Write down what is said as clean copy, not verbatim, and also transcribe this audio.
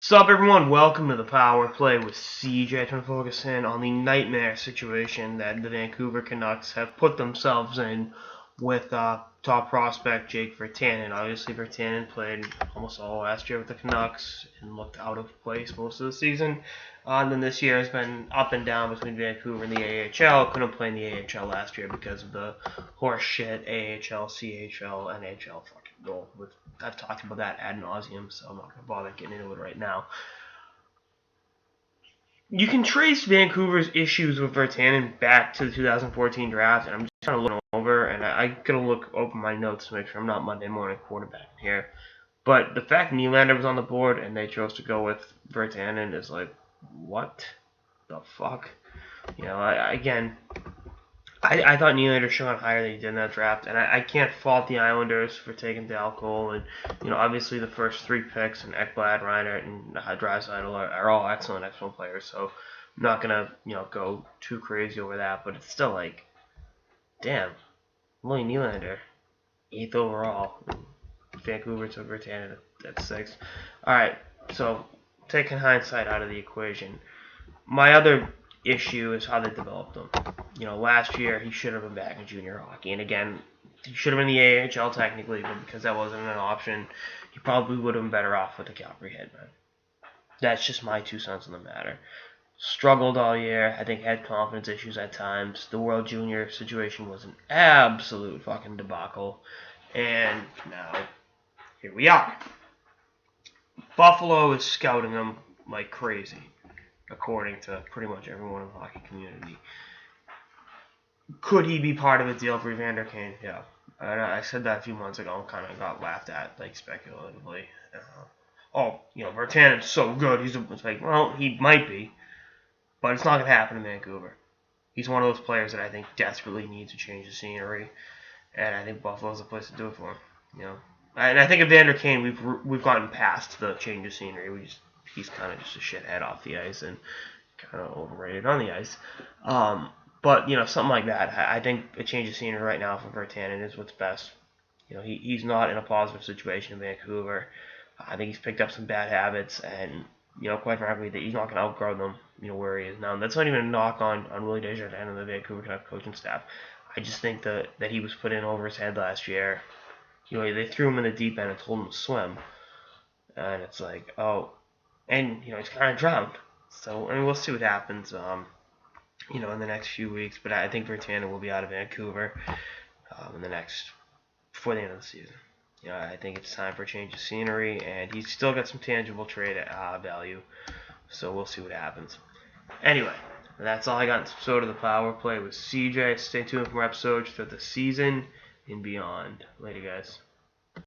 Sup everyone, welcome to the Power Play with CJ to focus in on the nightmare situation that the Vancouver Canucks have put themselves in with top prospect Jake Virtanen. Obviously Virtanen played almost all last year with the Canucks and looked out of place most of the season. And then this year has been up and down between Vancouver and the AHL. Couldn't play in the AHL last year because of the horse shit AHL, CHL, NHL fucking goal. I've talked about that ad nauseum, so I'm not going to bother getting into it right now. You can trace Vancouver's issues with Virtanen back to the 2014 draft, and I'm just kind of looking over, and I gotta open my notes to make sure I'm not Monday morning quarterbacking here. But the fact Nylander was on the board and they chose to go with Virtanen is like, what the fuck? I thought Nylander should have gone higher than he did in that draft, and I can't fault the Islanders for taking Dal Cole, and obviously the first three picks, and Ekblad, Reinhart, and Draisaitl are all excellent players, so I'm not gonna go too crazy over that, but it's still like, damn, Willie Nylander, 8th overall, Vancouver took Virtanen at 6th. All right, so taking hindsight out of the equation, my other issue is how they developed him. Last year he should have been back in junior hockey, and again, he should have been in the AHL technically, but because that wasn't an option, he probably would have been better off with the Calgary Hitmen. That's just my 2 cents on the matter. Struggled all year. I think had confidence issues at times. The World Junior situation was an absolute fucking debacle, and now here we are. Buffalo is scouting him like crazy, according to pretty much everyone in the hockey community. Could he be part of a deal for Evander Kane? Yeah. I said that a few months ago and kind of got laughed at, like, speculatively. Virtanen's so good. It's like, well, he might be, but it's not going to happen in Vancouver. He's one of those players that I think desperately needs to change the scenery, and I think Buffalo's the place to do it for him. And I think Evander Kane, we've gotten past the change of scenery. He's kind of just a shithead off the ice and kind of overrated on the ice. But, something like that. I think a change of scenery right now for Virtanen is what's best. He's not in a positive situation in Vancouver. I think he's picked up some bad habits, and, quite frankly, that he's not going to outgrow them, where he is now. And that's not even a knock on Willie Desjardins and the Vancouver Canucks coaching staff. I just think that he was put in over his head last year. They threw him in the deep end and told him to swim. And it's like, oh, and, he's kind of drowned. So, we'll see what happens. In the next few weeks, but I think Virtanen will be out of Vancouver before the end of the season. I think it's time for a change of scenery, and he's still got some tangible trade value, so we'll see what happens. Anyway, that's all I got in this episode of the Power Play with CJ. Stay tuned for more episodes throughout the season and beyond. Later, guys.